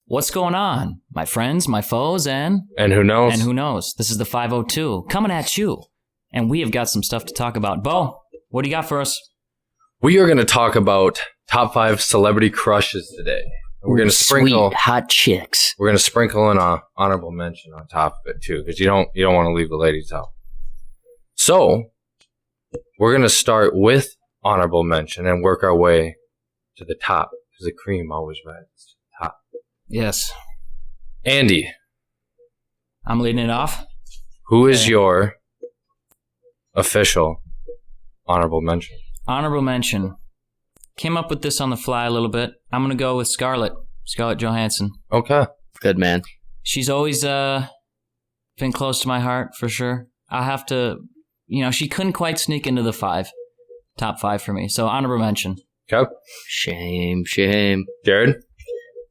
What's going on, my friends, my foes, and who knows? And who knows? This is the 502 coming at you, and we have got some stuff to talk about. Bo, what do you got for us? We are going to talk about top 5 celebrity crushes today. We're going to sprinkle sweet hot chicks. We're going to sprinkle in an honorable mention on top of it too, because you don't want to leave the ladies out. So we're going to start with honorable mention and work our way to the top, because the cream always rises to the top. Yes. Andy. I'm leading it off. Who is your official honorable mention? Honorable mention. Came up with this on the fly a little bit. I'm going to go with Scarlett Johansson. Okay. Good man. She's always been close to my heart, for sure. I'll have to, she couldn't quite sneak into the top 5 for me. So honorable mention. Okay. Shame. Jared?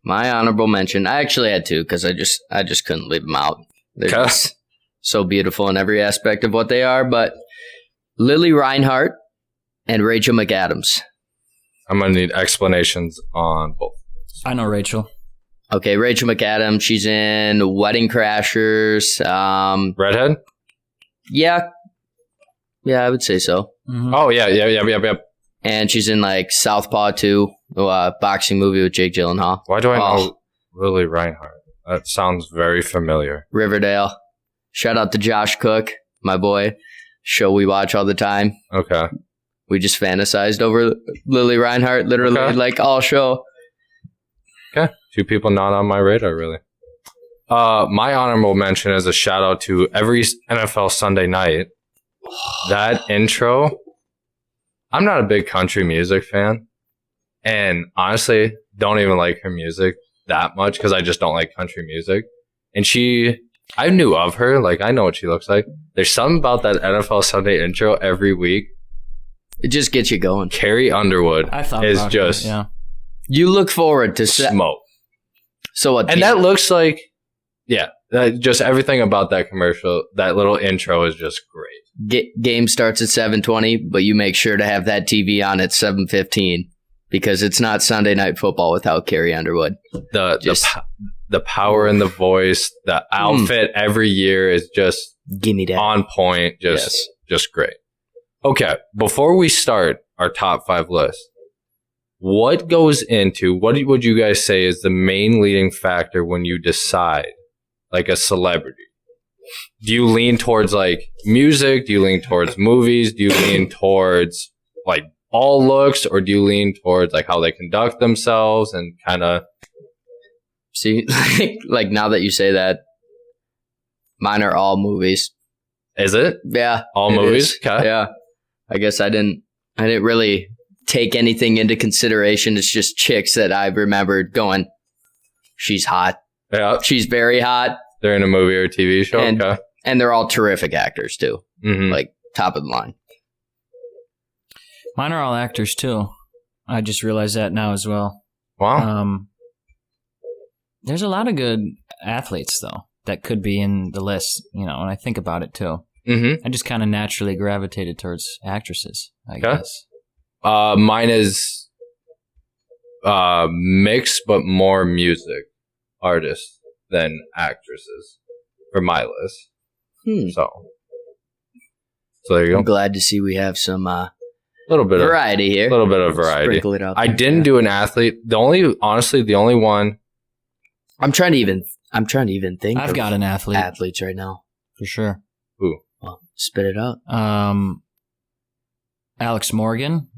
My honorable mention. I actually had 2 because I just couldn't leave them out. They're just so beautiful in every aspect of what they are. But Lily Reinhart and Rachel McAdams. I'm going to need explanations on both. I know Rachel. Okay, Rachel McAdams. She's in Wedding Crashers. Redhead? Yeah, I would say so. Mm-hmm. Oh, yeah. And she's in like Southpaw 2, boxing movie with Jake Gyllenhaal. Why do I know Lily Reinhart? That sounds very familiar. Riverdale. Shout out to Josh Cook, my boy. Show we watch all the time. Okay. We just fantasized over Lily Reinhart, literally, like all show. Okay. 2 people not on my radar, really. My honorable mention is a shout out to every NFL Sunday night. That intro. I'm not a big country music fan. And honestly, don't even like her music that much because I just don't like country music. And I knew of her. Like, I know what she looks like. There's something about that NFL Sunday intro every week. It just gets you going. Carrie Underwood is just You look forward to smoke. So what? And that looks like, just everything about that commercial, that little intro is just great. Game starts at 7:20, but you make sure to have that TV on at 7:15 because it's not Sunday Night Football without Carrie Underwood. The power in the voice, the outfit every year is just give me that on point. Just great. Okay, before we start our top 5 list, what would you guys say is the main leading factor when you decide, like, a celebrity? Do you lean towards, like, music? Do you lean towards movies? Do you lean towards, like, all looks? Or do you lean towards, like, how they conduct themselves and kind of... See, like, now that you say that, mine are all movies. Is it? Yeah. All movies? Okay. Yeah. I guess I didn't really take anything into consideration. It's just chicks that I remembered going, she's hot. Yeah. She's very hot. They're in a movie or a TV show. And they're all terrific actors too. Mm-hmm. Like top of the line. Mine are all actors too. I just realized that now as well. Wow. There's a lot of good athletes though that could be in the list, when I think about it too. Mm-hmm. I just kind of naturally gravitated towards actresses, I guess. Mine is mixed, but more music artists than actresses for my list. So there you go. I'm glad to see we have some little bit variety here. A little bit of variety. Sprinkle it out I didn't do an athlete. The only one. I'm trying to even think. I've got an athletes right now for sure. Who? Well, spit it out. Alex Morgan.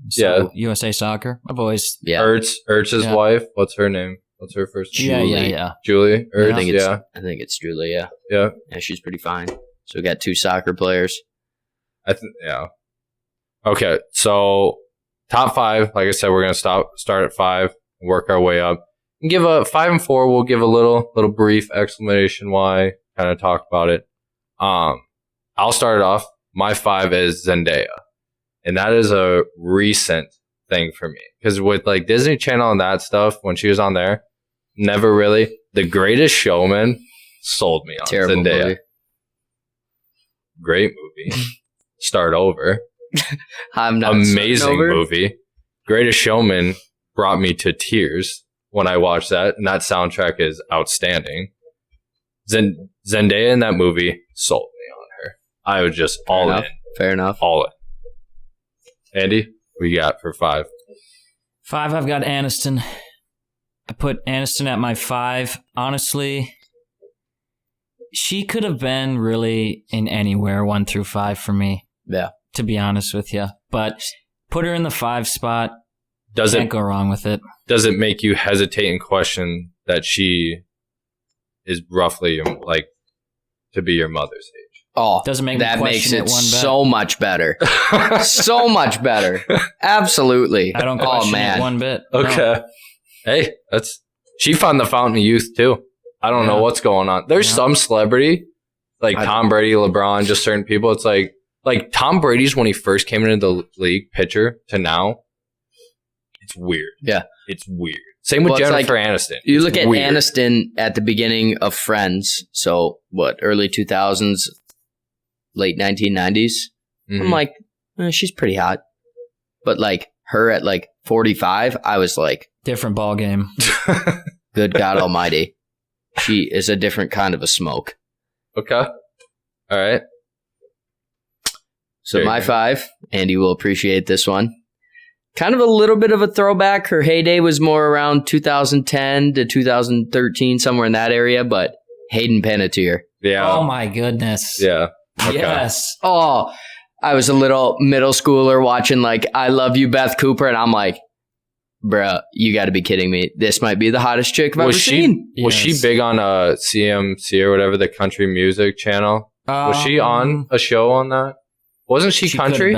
USA Soccer. I've always Ertz's wife. What's her name? What's her first name? Yeah. Julie Ertz. I think it's Julie. Yeah. Yeah. Yeah, she's pretty fine. So we got 2 soccer players. Yeah. Okay, so top 5. Like I said, we're gonna start at 5, work our way up, and give a 5 and 4. We'll give a little brief explanation why. Kind of talk about it. I'll start it off. My 5 is Zendaya, and that is a recent thing for me because with like Disney Channel and that stuff, when she was on there, never really. The Greatest Showman sold me on Terrible Zendaya. Movie. Great movie. Start Over. I'm not amazing movie. Greatest Showman brought me to tears. when I watched that, and that soundtrack is outstanding. Zendaya in that movie sold me on her. I was just all in. Fair enough. All in. Andy, what you got for 5? 5, I've got Aniston. I put Aniston at my 5. Honestly, she could have been really in anywhere 1 through 5 for me. Yeah. To be honest with you. But put her in the 5 spot. Can't go wrong with it. Does it make you hesitate and question that she is roughly like to be your mother's age? Oh, doesn't make that me makes it one bit. so much better. So much better. Absolutely. I don't question it one bit. Okay. No. Hey, she found the fountain of youth too. I don't know what's going on. There's some celebrity like Tom Brady, LeBron, just certain people. It's like Tom Brady's when he first came into the league, pitcher to now. It's weird. Yeah. It's weird. Same with Jennifer Aniston. You look at Aniston at the beginning of Friends. So early 2000s, late 1990s. Mm-hmm. I'm like, she's pretty hot. But like her at like 45, I was like, different ball game. Good God Almighty. She is a different kind of a smoke. Okay. All right. So my 5, Andy will appreciate this one. Kind of a little bit of a throwback. Her heyday was more around 2010 to 2013, somewhere in that area, but Hayden Panettiere. Yeah. Oh my goodness. Yeah. Okay. Yes. Oh, I was a little middle schooler watching like I Love You, Beth Cooper, and I'm like, bruh, you got to be kidding me. This might be the hottest chick I've ever seen. Was she big on CMC or whatever, the country music channel? Was she on a show on that? Wasn't she country?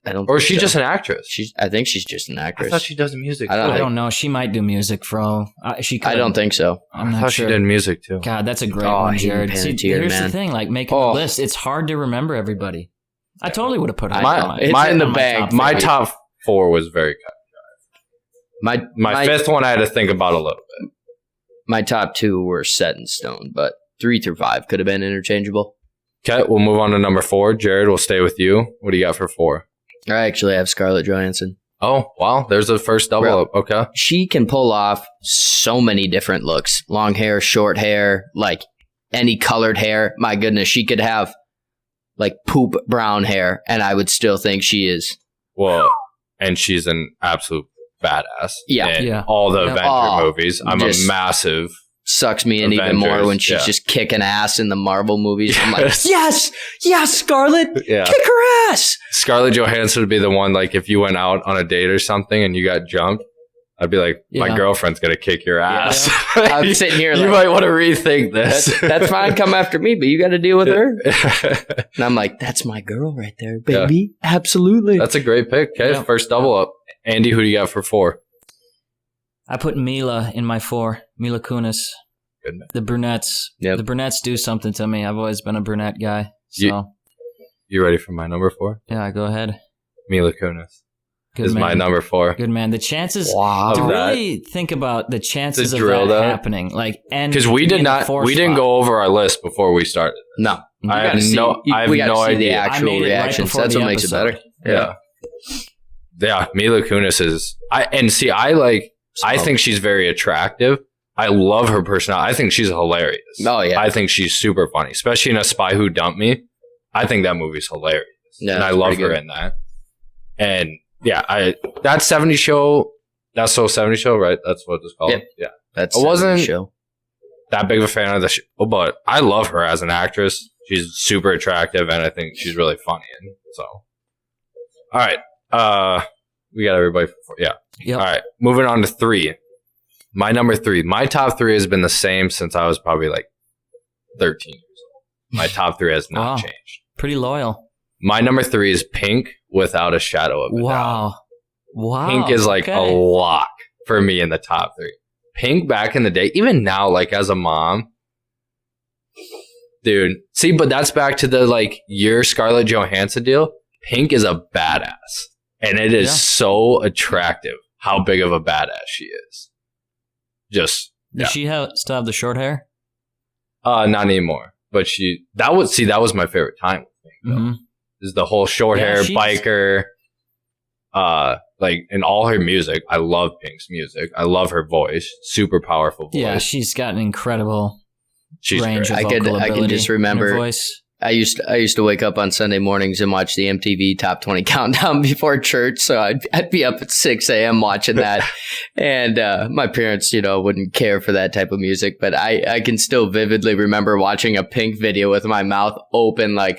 I don't. Or is she just an actress? I think she's just an actress. I thought she does music. I don't know. She might do music, Fro. She could. I don't think so. I'm not I thought sure. she did music too. God, that's a great one, Jared. See, here's man. the thing: like making a list, it's hard to remember everybody. I totally would have put her. It's in the bag. My top 4 was very good. My 5th one I had to think about a little bit. My top 2 were set in stone, but 3 through 5 could have been interchangeable. Okay, we'll move on to number 4. Jared, we'll stay with you. What do you got for 4? I actually have Scarlett Johansson. Oh, wow. There's the first double up. Okay. She can pull off so many different looks. Long hair, short hair, like any colored hair. My goodness, she could have like poop brown hair, and I would still think she is. Well, and she's an absolute badass. Yeah. In all the Avenger movies. I'm a massive... Sucks me in even more when she's just kicking ass in the Marvel movies. I'm like, yes, Scarlett, kick her ass. Scarlett Johansson would be the one, like, if you went out on a date or something and you got jumped, I'd be like, my girlfriend's going to kick your ass. Yeah. I'm sitting here you might want to rethink this. That's fine, come after me, but you got to deal with her. And I'm like, that's my girl right there, baby. Yeah. Absolutely. That's a great pick. Okay, first double up. Andy, who do you got for 4? I put Mila in my 4. Mila Kunis. Good man. The brunettes. Yep. The brunettes do something to me. I've always been a brunette guy. So you ready for my number 4? Yeah, go ahead. Mila Kunis is my number 4. Good man. The chances to really think about the chances of that happening, like, and because we didn't go over our list before we started. No, I have no idea. The actual reactions. That's what makes it better. Yeah. Mila Kunis is. I think she's very attractive. I love her personality. I think she's hilarious. Oh, yeah. I think she's super funny, especially in A Spy Who Dumped Me. I think that movie's hilarious. Yeah, and I love her in that. And yeah, that 70s show, that's So 70s Show, right? That's what it's called. Yep. Yeah. That's I wasn't show. That big of a fan of the show, but I love her as an actress. She's super attractive, and I think she's really funny. And so, all right. We got everybody for 4. Yeah. Yep. All right. Moving on to 3. My number 3. My top 3 has been the same since I was probably like 13 years old. My top 3 has not changed. Pretty loyal. My number 3 is Pink, without a shadow of a doubt. Wow. Pink is like a lock for me in the top 3. Pink back in the day, even now, like as a mom, dude. See, but that's back to the like your Scarlett Johansson deal. Pink is a badass. And it is so attractive how big of a badass she is. Does she still have the short hair? Not anymore. But that was my favorite time with me. Mm-hmm. Is the whole short hair biker. like in all her music, I love Pink's music. I love her voice. Super powerful voice. Yeah, she's got an incredible She's range great. of vocal I can just remember in her voice. I used to wake up on Sunday mornings and watch the MTV Top 20 Countdown before church, so I'd be up at 6 a.m. watching that, and my parents, wouldn't care for that type of music, but I can still vividly remember watching a Pink video with my mouth open, like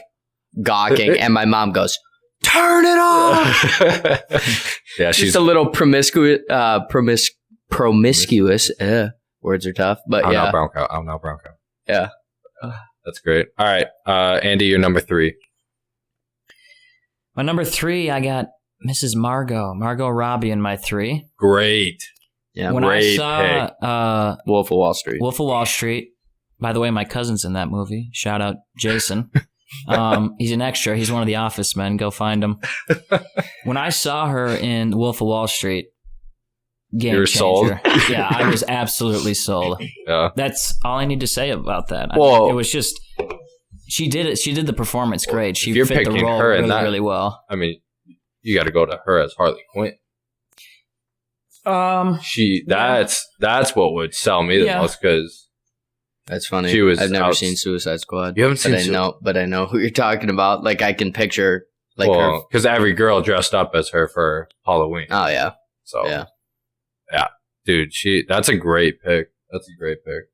gawking, and my mom goes, "Turn it off!" Yeah, she's Just a little promiscuous. Words are tough, but I'm yeah. not brown cow. I'm not brown cow. Yeah. That's great. All right, Andy, you're number 3. My number 3, I got Mrs. Margot Robbie in my 3. Great. Yeah. When great I saw Wolf of Wall Street. Wolf of Wall Street, by the way, my cousin's in that movie. Shout out Jason. He's an extra. He's one of the office men. Go find him. When I saw her in Wolf of Wall Street, game You were changer. sold? Yeah, I was absolutely sold. Yeah. That's all I need to say about that. Well- it was just she did it. She did the performance great. She If you're fit the picking role her in really, that- really well. I mean, you got to go to her as Harley Quinn. That's what would sell me the Yeah. most because That's funny. She was I've never out- seen Suicide Squad. you haven't seen But I know who you're talking about. Like I can picture like her. because every girl dressed up as her for Halloween. Oh yeah. So Yeah. dude, that's a great pick. That's a great pick.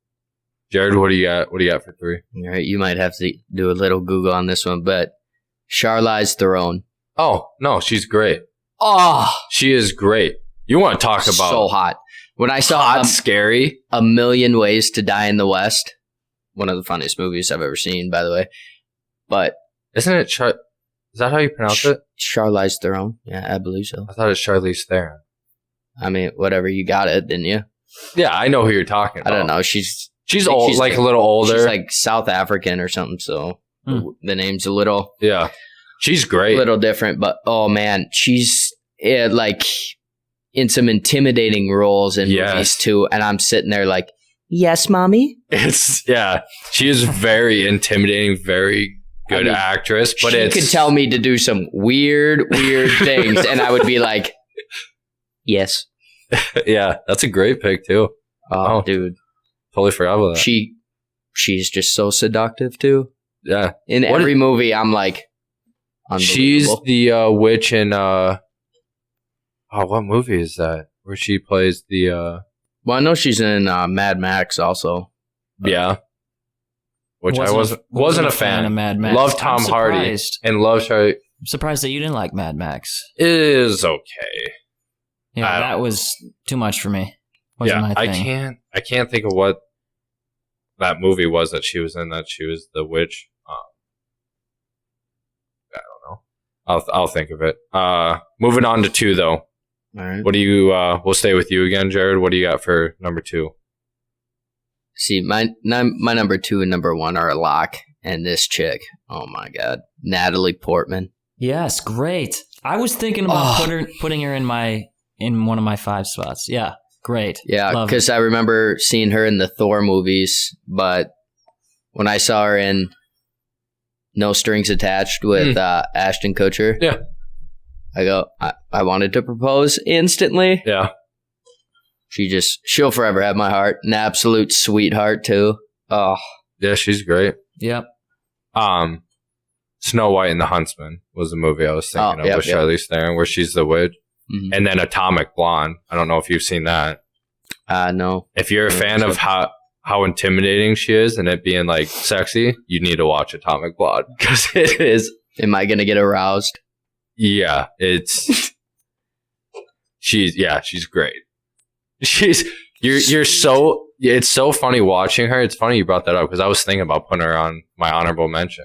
Jared, what do you got? What do you got for 3? All right, you might have to do a little Google on this one, but Charlize Theron. Oh no, she's great. Oh, She is great. You want to talk about so hot. When I saw hot, scary? A Million Ways to Die in the West, one of the funniest movies I've ever seen, by the way. But Isn't it? Is that how you pronounce it? Charlize Theron, yeah, I believe so. I thought it was Charlize Theron. I mean, whatever, you got it, didn't you? Yeah, I know who you're talking I about. don't know. She's Old, she's like a little older. She's like South African or something, so the name's a little yeah, she's great. different. But oh man, she's like in some intimidating roles in Yes. movies too. And I'm sitting there like, yes, mommy. She is very intimidating, very good actress. But she could tell me to do some weird things, and I would be like, yes. yeah, that's a great pick too. Oh, Oh. dude, Totally forgot about that. she's just so seductive too. Yeah, In What every movie, I'm like, she's unbelievable. the witch in. What movie is that? Where she plays the. Well, I know she's in Mad Max also. Yeah. Which I wasn't a fan. of Mad Max. Love Tom I'm Hardy surprised. and love Charlie. I'm surprised that you didn't like Mad Max. Is okay. Yeah, I don't that was too much for me. Wasn't Yeah, my I thing. can't think of what that movie was that she was in. That she was the witch. I don't know. I'll think of it. Moving on to 2 though. All right. What do you? We'll stay with you again, Jared. What do you got for number 2? See, my number 2 and number 1 are a lock, and this chick, oh my god, Natalie Portman. Yes, great. I was thinking about putting her in one of my 5 spots. Yeah, great. Yeah, Love because I remember seeing her in the Thor movies, but when I saw her in No Strings Attached with Ashton Kutcher, Yeah. I wanted to propose instantly. Yeah. She'll forever have my heart. An absolute sweetheart too. Oh, Yeah, she's great. Yep. Snow White and the Huntsman was the movie I was thinking of with Charlize Theron, where she's the witch. mhm. And then Atomic Blonde. I don't know if you've seen that. No. If you're a fan of how intimidating she is and it being like sexy, you need to watch Atomic Blonde because it is. Am I gonna get aroused? Yeah, it's. she's great. You're so. It's so funny watching her. It's funny you brought that up because I was thinking about putting her on my honorable mention.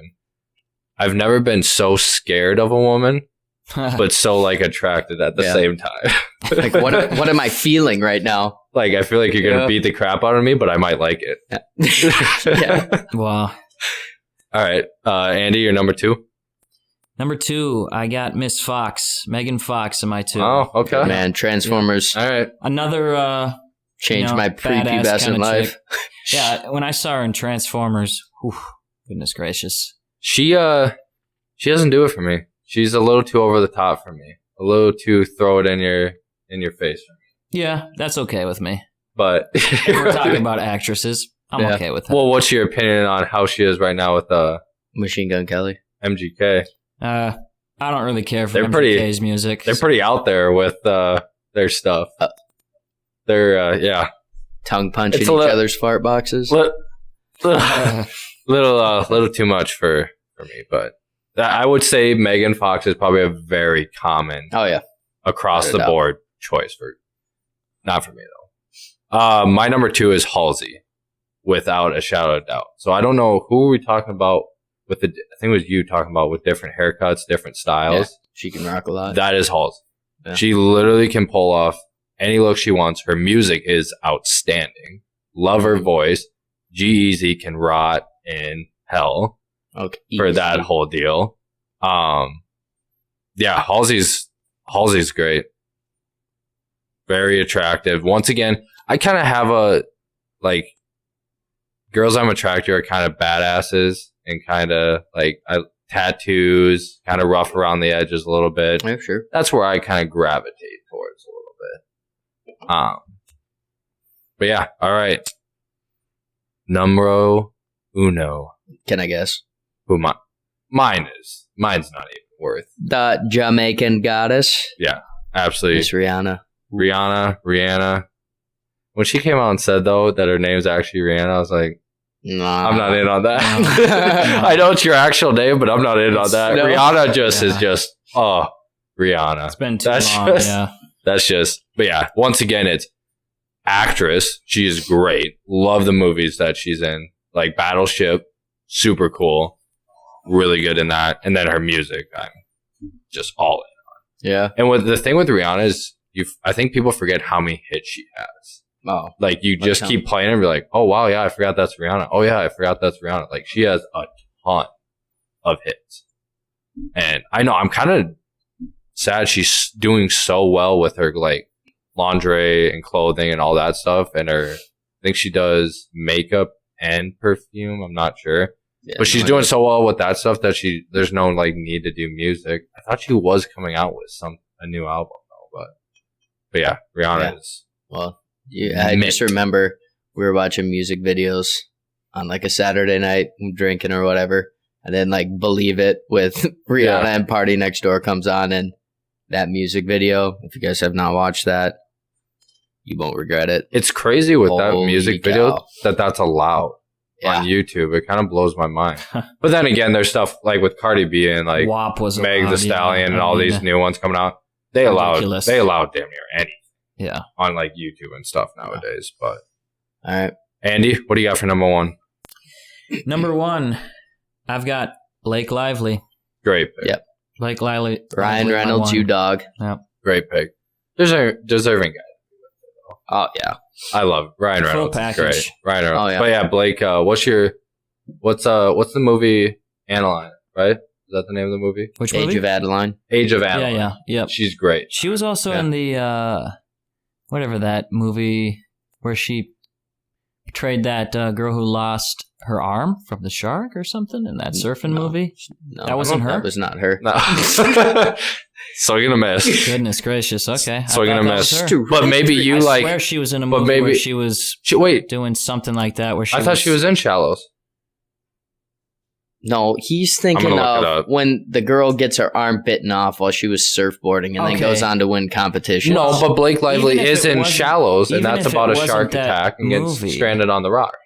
I've never been so scared of a woman, but so like attracted at the same time. Like what am I feeling right now? Like I feel like you're gonna beat the crap out of me, but I might like it. Yeah. Wow. All right, Andy, you're number 2. Number 2, I got Miss Fox, Megan Fox in my 2. Oh, okay. Man, Transformers All right. Another changed my badass prepubescent kinda life. chick. Yeah, when I saw her in Transformers, whew, goodness gracious. She doesn't do it for me. She's a little too over the top for me. a little too throw it in your face. Yeah, that's okay with me. But If we're talking about actresses, I'm Yeah. okay with that. well, what's your opinion on how she is right now with Machine Gun Kelly. MGK? I don't really care for They're MGK's music. They're pretty out there with their stuff. They're yeah, Tongue punching It's each a li- other's fart boxes. little too much for me. But I would say Megan Fox is probably a very common Oh yeah. across Without the a doubt. board choice not for me though. My number 2 is Halsey, without a shadow of doubt. So I don't know who are we talking about with I think it was you talking about with different haircuts, different styles. She can rock a lot. That is Halsey. Yeah. She literally can pull off any look she wants. Her music is outstanding. Love her voice. G-Eazy can rot in hell Okay. for that whole deal. Yeah, Halsey's great. Very attractive. Once again, I kind of have a, like, girls I'm attracted to are kind of badasses and kind of, like, tattoos, kind of rough around the edges a little bit. Yeah, sure. That's where I kind of gravitate towards a little bit. But yeah, all right. Numero uno. Can I guess? Who mine is. Mine's not even worth. The Jamaican goddess, Absolutely. Miss Rihanna. Rihanna. When she came out and said, though, that her name's actually Rihanna, I was like, Nah. I'm not in on that. I know it's your actual name, but I'm not in on that. No. Rihanna just is Yeah. just, Rihanna. It's been too That's long. just- Yeah. That's just, but yeah, once again, it's actress. She is great. Love the movies that she's in. Like Battleship, super cool. Really good in that. And then her music, I'm just all in. Yeah. And what the thing with Rihanna is, I think people forget how many hits she has. Oh. Like you just Like keep playing and be like, oh wow, yeah, I forgot that's Rihanna. Oh yeah, I forgot that's Rihanna. Like she has a ton of hits. And I know I'm kind of sad she's doing so well with her like lingerie and clothing and all that stuff. And I think she does makeup and perfume. I'm not sure. Yeah, But she's no doing idea. so well with that stuff that there's no like need to do music. I thought she was coming out with a new album though, but yeah, Rihanna Yeah. is Well, I just remember we were watching music videos on like a Saturday night, drinking or whatever, and then like Believe It with Rihanna Yeah. and Party Next Door comes on, and that music video, if you guys have not watched that, you won't regret it. It's crazy with that Holy music cow. video that's allowed Yeah. on YouTube. It kind of blows my mind. But then again, there's stuff like with Cardi B and like WAP was Meg allowed, the Stallion yeah. and all I mean, these new ones coming out. They allowed Ridiculous. damn near anything Yeah. on like YouTube and stuff nowadays. But All right. Andy, what do you got for number 1? Number 1, I've got Blake Lively. Great pick. Yep. Blake Lively. Ryan Lively, Reynolds, my you one. dog. Great pick. Deserving guy. Oh, yeah. I love it. Ryan Full Reynolds. Is package. great. Ryan Reynolds. Oh, yeah. But yeah, Blake, what's the movie Adeline, right? Is that the name of the movie? Which Age movie? of Adeline. Age of Yeah, Adeline. yeah. Yep. She's great. She was also Yeah. in the, whatever that movie where she portrayed that girl who lost her arm from the shark or something in that surfing No. movie. No, That wasn't her? That was not her. No. So you're gonna miss. Goodness gracious. Okay. So you're I gonna thought that miss. was her. But maybe you I like. swear she was in a but movie where maybe- she was Wait, doing something like that. Where she I thought she was in Shallows. No, he's thinking gonna look it of up. when the girl gets her arm bitten off while she was surfboarding and then Okay. goes on to win competitions. No, but Blake Lively Even if is it in wasn't- Shallows, and even that's if it about a wasn't shark that attack and gets movie. stranded on the rock.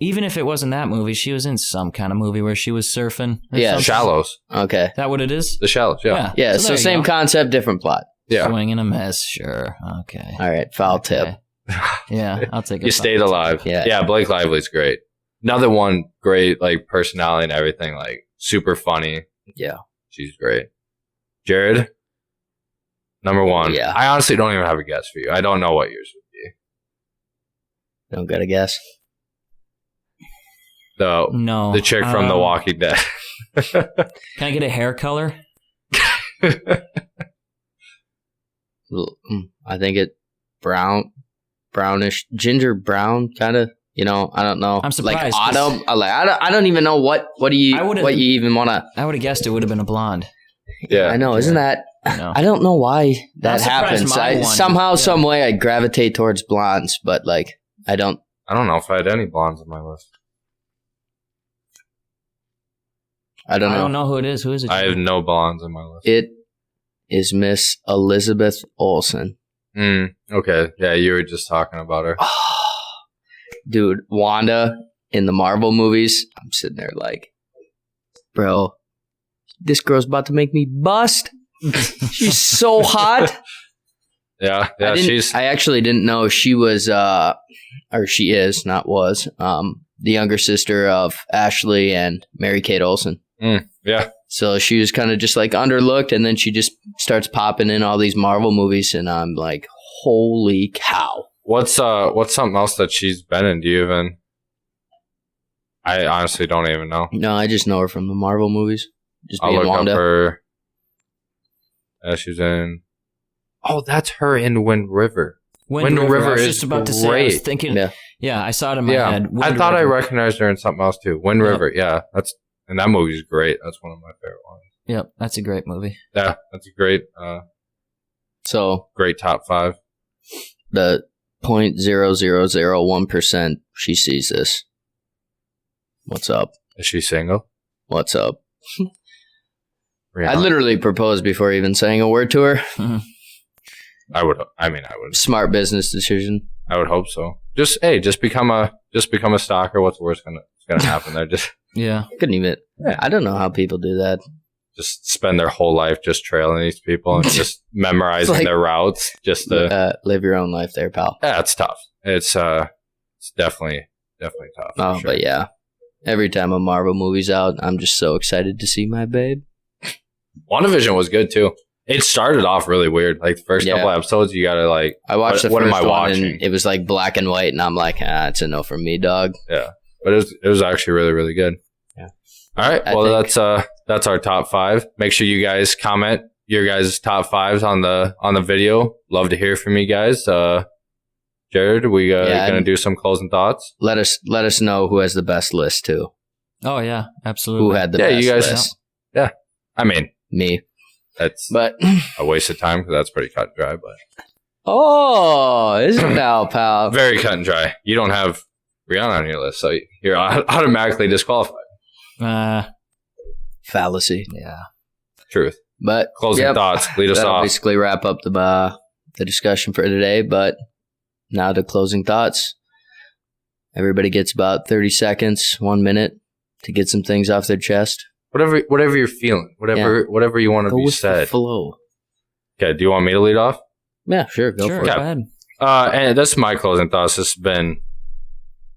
Even if it wasn't that movie, she was in some kind of movie where she was surfing. or Yeah, something. Shallows. Okay. Is that what it is? The Shallows, yeah. Yeah, there so you same go. concept, different plot. Yeah. Swing and a miss. Sure. Okay. All right, foul tip. Okay. Yeah, I'll take it. You stayed alive. Yeah. Yeah, Blake Lively's great. Another one, great, like, personality and everything, like, super funny. Yeah. She's great. Jared, number 1. Yeah. I honestly don't even have a guess for you. I don't know what yours would be. Don't get a guess. No. The chick from The Walking Dead. Can I get a hair color? I think it brownish, ginger brown, kind of. You know, I don't know. I'm surprised, Like 'cause- autumn. I don't even know what do you I would've- even want to. I would have guessed it would have been a blonde. Yeah. I know. Isn't that? No. I don't know why that I'm surprised happens. my one- Somehow, yeah. some way, I gravitate towards blondes, but like I don't. I don't know if I had any blondes on my list. I don't I know. don't know who it is. Who is it? I have no blondes on my list. It is Miss Elizabeth Olsen. Okay. Yeah, you were just talking about her. Dude, Wanda in the Marvel movies. I'm sitting there like, bro, this girl's about to make me bust. She's so hot. Yeah, she's I actually didn't know she was, or she is, not was, the younger sister of Ashley and Mary-Kate Olsen. yeah. So she was kind of just like underlooked, and then she just starts popping in all these Marvel movies, and I'm like, holy cow. What's something else that she's been in? Do you even? I honestly don't even know. No, I just know her from the Marvel movies. Just I'll being look Wanda. up her. She's in. Oh, that's her in Wind River. Wind River. I was is just about to say. I was great. thinking. Yeah. Yeah, I saw it in my Yeah, head. I Wind thought I River. recognized her in something else too. Wind Yep. River. Yeah, and that movie's great. That's one of my favorite ones. Yep, that's a great movie. Yeah, that's a great So top 5. the 0.0001% she sees this. What's up? Is she single? What's up? Rihanna? I literally proposed before even saying a word to her. I would. Smart business decision. I would hope so. Just become a stalker. What's the worst gonna happen there? Yeah. Couldn't even. Yeah. I don't know how people do that. Just spend their whole life just trailing these people and just memorizing Like- their routes. Just to Live your own life there, pal. yeah, it's tough. It's definitely tough. for Oh, sure. but yeah. Every time a Marvel movie's out, I'm just so excited to see my babe. WandaVision was good too. It started off really weird. Like the first Yeah. couple episodes, you gotta like. I watched What the am first I one watching? and it was like black and white, and I'm like, it's a no from me, dog. Yeah, but it was actually really, really good. Yeah. All right. I Well, think- that's our top 5. Make sure you guys comment your guys' top 5s on the video. Love to hear from you guys. Jared, we gonna and- do some closing thoughts. Let us know who has the best list too. Oh yeah, absolutely. Who had the Yeah, best you guys- list? I mean, Me. that's But a waste of time because that's pretty cut and dry, but isn't it now, pal? very cut and dry. You don't have Rihanna on your list, so you're automatically disqualified. Fallacy. Yeah. Truth. But Closing yep, thoughts. Lead us that'll off. basically wrap up the discussion for today. But now to closing thoughts. Everybody gets about 30 seconds, 1 minute to get some things off their chest. Whatever you're feeling, whatever you want to Go be with the said. flow. Okay. Do you want me to lead off? Yeah, sure. Go Sure. for Go it. ahead. And that's my closing thoughts. This has been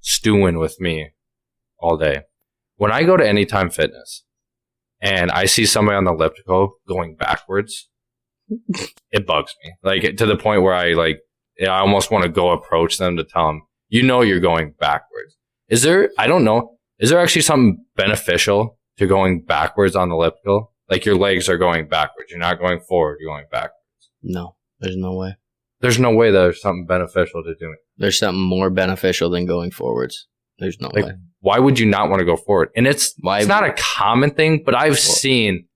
stewing with me all day. When I go to Anytime Fitness and I see somebody on the elliptical going backwards, it bugs me. Like to the point where I almost want to go approach them to tell them, you're going backwards. Is there actually something beneficial to going backwards on the elliptical? Like your legs are going backwards. You're not going forward. You're going backwards. No, there's no way. There's no way there's something beneficial to doing. There's something more beneficial than going forwards. There's no Like, way. why would you not want to go forward? And it's not a common thing, but I've seen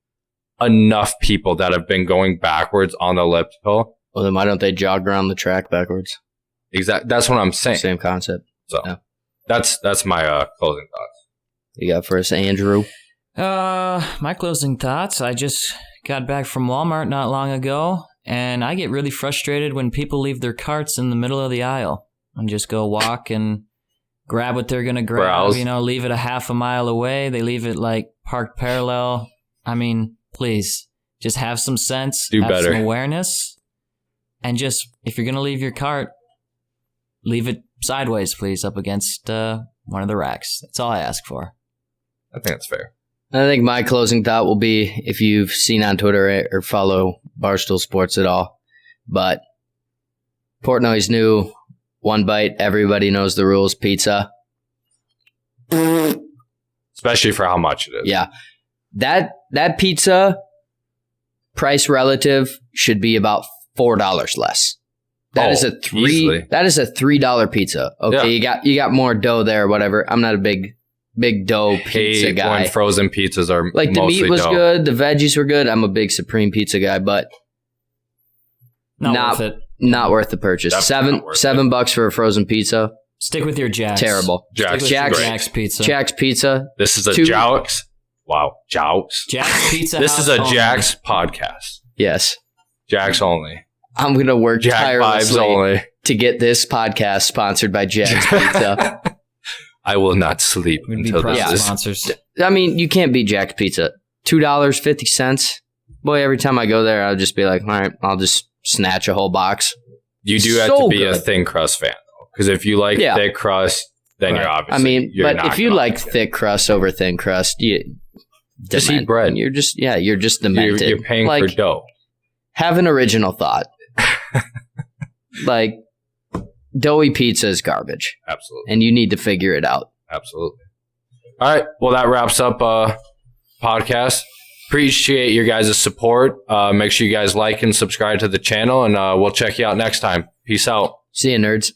enough people that have been going backwards on the elliptical. Well, then why don't they jog around the track backwards? Exactly. That's what I'm saying. Same concept. So Yeah. that's my closing thoughts. You got for us, Andrew? My closing thoughts. I just got back from Walmart not long ago, and I get really frustrated when people leave their carts in the middle of the aisle and just go walk and grab what they're going to grab. Browse. Leave it a half a mile away. They leave it like parked parallel. I mean, please, just have some sense. Do have better. some awareness. And just, if you're going to leave your cart, leave it sideways, please, up against one of the racks. That's all I ask for. I think that's fair. I think my closing thought will be, if you've seen on Twitter or follow Barstool Sports at all, but Portnoy's new one bite, everybody knows the rules pizza. Especially for how much it is. Yeah. That pizza price relative should be about $4 less. That is easily. a $3 pizza. Okay, Yeah. you got more dough there or whatever. I'm not a big big dough pizza Hate guy. when frozen pizzas are Like the mostly meat was dough. good, the veggies were good. I'm a big Supreme pizza guy, but Not worth it. not worth the purchase. Definitely not worth $7 for a frozen pizza. Stick with your Jack's. Terrible. Jack's. Stick with your Jack's. Jack's pizza. Jack's Pizza. This is a Two- Jack's. Wow, Jack's. Jack's Pizza This House is a only. Jack's podcast. Yes. Jack's only. I'm going to work Jack vibes tirelessly only. to get this podcast sponsored by Jack's Pizza. I will not sleep We'd be until proud this is. sponsors. I mean, you can't beat Jack's Pizza. $2.50. Boy, every time I go there, I'll just be like, all right, I'll just snatch a whole box. You do have So to be a good. thin crust fan, though. Because if you like Yeah. thick crust, then Right. you're I obviously. mean, you're but not if you gonna like thick crust over thin crust, Just eat bread. You're just demented. You're paying like, for dough. have an original thought. Like, doughy pizza is garbage, Absolutely. and you need to figure it out. Absolutely. All right. Well, that wraps up podcast. Appreciate your guys' support. Make sure you guys like and subscribe to the channel, and we'll check you out next time. Peace out. See you, nerds.